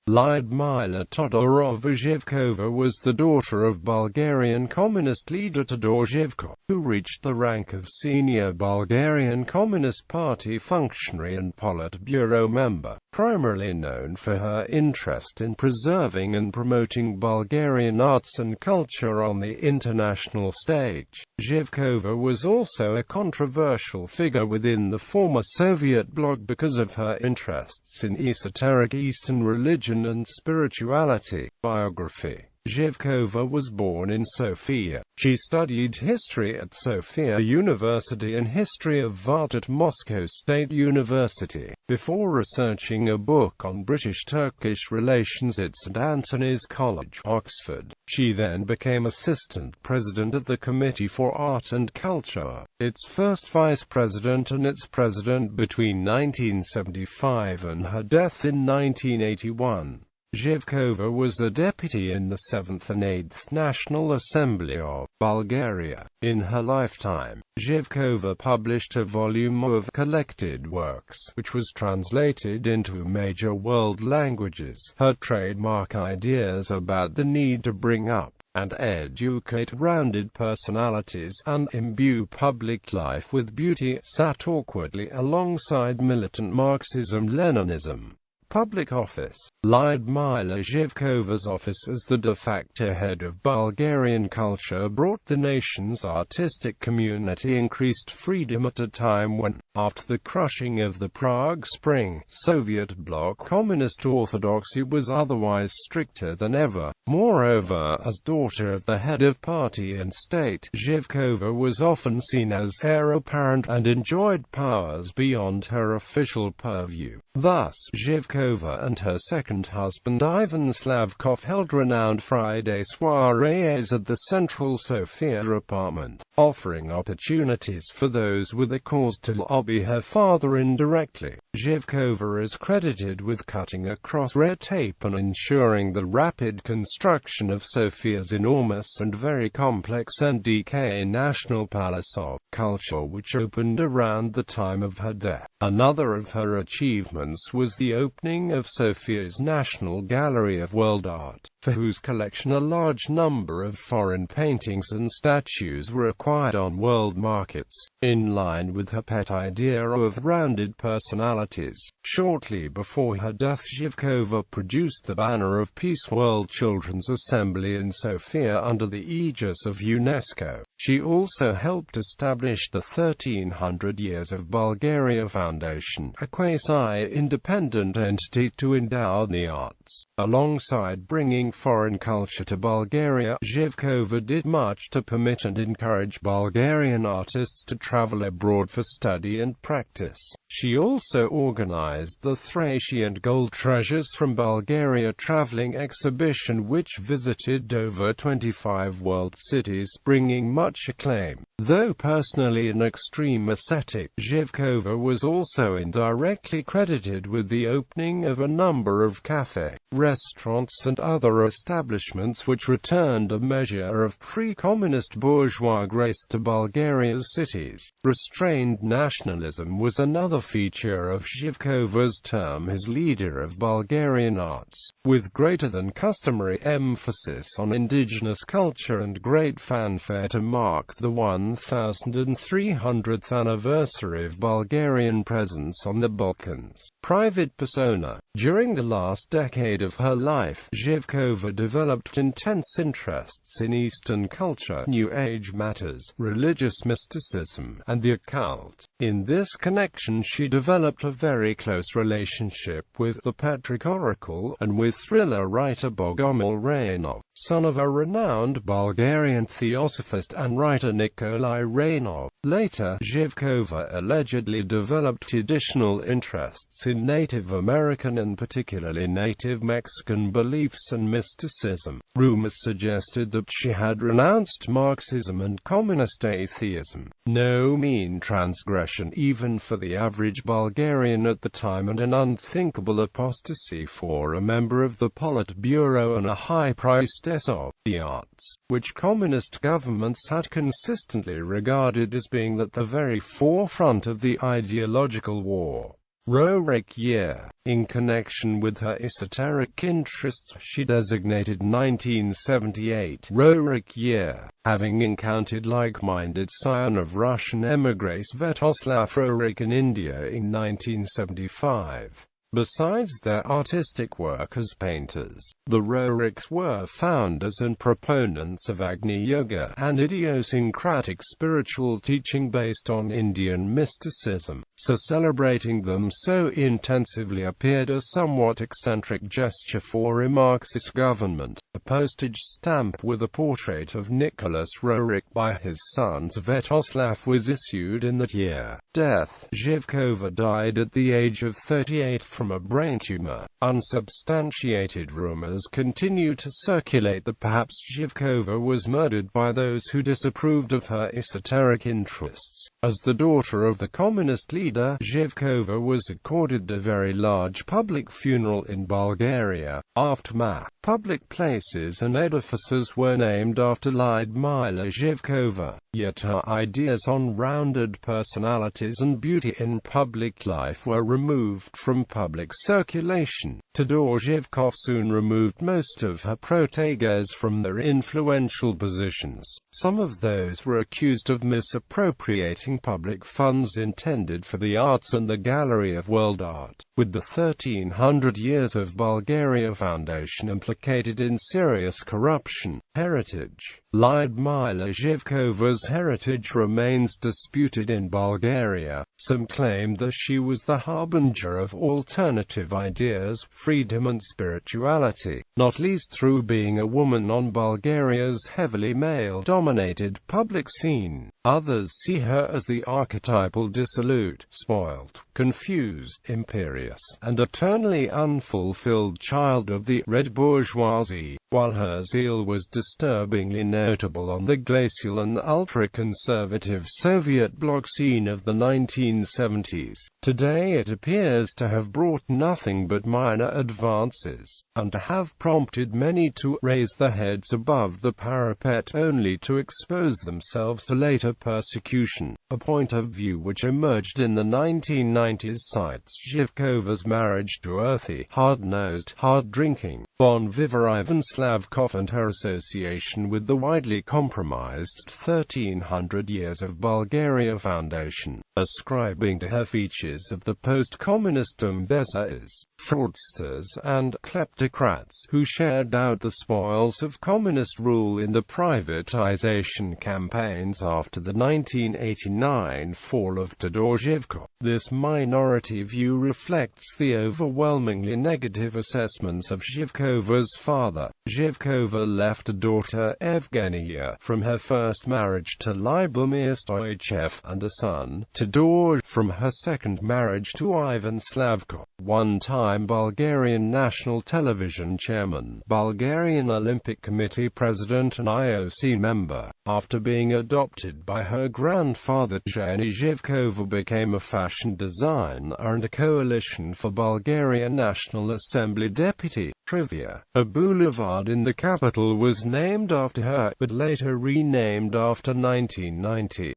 Lyudmila Todorova Zhivkova was the daughter of Bulgarian Communist leader Todor Zhivkov, who reached the rank of senior Bulgarian Communist Party functionary and Politburo member, primarily known for her interest in preserving and promoting Bulgarian arts and culture on the international stage. Zhivkova was also a controversial figure within the former Soviet Bloc because of her interests in esoteric Eastern religion and spirituality. Biography. Zhivkova was born in Sofia. She studied history at Sofia University and history of art at Moscow State University, before researching a book on British-Turkish relations at St Antony's College, Oxford. She then became assistant president of the Committee for Art and Culture, its first vice president and its president between 1975 and her death in 1981. Zhivkova was a deputy in the 7th and 8th National Assembly of Bulgaria. In her lifetime, Zhivkova published a volume of collected works, which was translated into major world languages. Her trademark ideas about the need to bring up and educate rounded personalities and imbue public life with beauty sat awkwardly alongside militant Marxism-Leninism. Public office. Lyudmila Zhivkova's office as the de facto head of Bulgarian culture brought the nation's artistic community increased freedom at a time when, after the crushing of the Prague Spring, Soviet Bloc communist orthodoxy was otherwise stricter than ever. Moreover, as daughter of the head of party and state, Zhivkova was often seen as heir apparent and enjoyed powers beyond her official purview. Thus, Zhivkova and her second husband Ivan Slavkov held renowned Friday soirees at the central Sofia apartment, offering opportunities for those with a cause to lobby her father indirectly. Zhivkova is credited with cutting across red tape and ensuring the rapid construction of Sofia's enormous and very complex NDK National Palace of Culture, which opened around the time of her death. Another of her achievements was the opening of Sofia's National Gallery of World Art, for whose collection a large number of foreign paintings and statues were acquired on world markets. In line with her pet idea of rounded personalities, shortly before her death Zhivkova produced the banner of Peace World Children's Assembly in Sofia under the aegis of UNESCO. She also helped establish the 1300 Years of Bulgaria Foundation, a quasi-independent entity to endow the arts. Alongside bringing foreign culture to Bulgaria, Zhivkova did much to permit and encourage Bulgarian artists to travel abroad for study and practice. She also organized the Thracian Gold Treasures from Bulgaria traveling exhibition which visited over 25 world cities, bringing much acclaim. Though personally an extreme ascetic, Zhivkova was also indirectly credited with the opening of a number of cafes, restaurants and other establishments which returned a measure of pre-communist bourgeois grace to Bulgaria's cities. Restrained nationalism was another feature of Zhivkova's term as leader of Bulgarian arts, with greater than customary emphasis on indigenous culture and great fanfare to mark the 1300th anniversary of Bulgarian presence on the Balkans. Private persona. During the last decade of her life, Zhivkova developed intense interests in Eastern culture, New Age matters, religious mysticism, and the occult. In this connection she developed a very close relationship with the Petric Oracle, and with thriller writer Bogomil Rainov, son of a renowned Bulgarian theosophist and writer Nikolai Rainov. Later, Zhivkova allegedly developed additional interests in Native American and particularly Native Mexican beliefs and mysticism. Rumors suggested that she had renounced Marxism and communist atheism, no mean transgression even for the average Bulgarian at the time, and an unthinkable apostasy for a member of the Politburo and a high priestess of the arts, which communist governments had consistently regarded as being at the very forefront of the ideological war. Roerich year. In connection with her esoteric interests, she designated 1978 Roerich year, having encountered like-minded scion of Russian émigrés Sviatoslav Roerich in India in 1975. Besides their artistic work as painters, the Roerichs were founders and proponents of Agni Yoga, an idiosyncratic spiritual teaching based on Indian mysticism, so celebrating them so intensively appeared a somewhat eccentric gesture for a Marxist government. A postage stamp with a portrait of Nicholas Roerich by his son Sviatoslav was issued in that year. Death. Zhivkova died at the age of 38 from a brain tumor. Unsubstantiated rumors continue to circulate that perhaps Zhivkova was murdered by those who disapproved of her esoteric interests. As the daughter of the communist leader, Zhivkova was accorded a very large public funeral in Bulgaria. Aftermath. Public places and edifices were named after Lyudmila Zhivkova, yet her ideas on rounded personalities and beauty in public life were removed from public circulation. Todor Zhivkov soon removed most of her proteges from their influential positions. Some of those were accused of misappropriating public funds intended for the arts and the Gallery of World Art, with the 1300 Years of Bulgaria Foundation implicated in serious corruption. Heritage. Lyudmila Zhivkova's heritage remains disputed in Bulgaria. Some claim that she was the harbinger of alternative ideas, freedom and spirituality, not least through being a woman on Bulgaria's heavily male-dominated public scene. Others see her as the archetypal dissolute, spoiled, confused, imperious, and eternally unfulfilled child of the red bourgeoisie, while her zeal was disturbingly notable on the glacial and ultra-conservative Soviet Bloc scene of the 1970s. Today it appears to have brought nothing but minor advances, and to have prompted many to raise their heads above the parapet only to expose themselves to later persecution, a point of view which emerged in the 1990s cites Zhivkova's marriage to earthy, hard-nosed, hard-drinking, bon vivant Ivan Slavkov and her association with the widely compromised 1300 Years of Bulgaria Foundation, ascribing to her features of the post-communist embezzlers, fraudsters and kleptocrats who shared out the spoils of communist rule in the privatization campaigns after the 1989 fall of Todor Zhivkov. This minority view reflects the overwhelmingly negative assessments of Zhivkova's father. Zhivkova left a daughter, Evgenia, from her first marriage to Lyudmila Todorova, and a son, Todor, from her second marriage to Ivan Slavkov, one-time Bulgarian national television chairman, Bulgarian Olympic Committee president and IOC member. After being adopted by her grandfather Zhenya, Zhivkova became a fashion designer and a Coalition for Bulgaria National Assembly deputy. Trivia. A boulevard in the capital was named after her, but later renamed after 1990.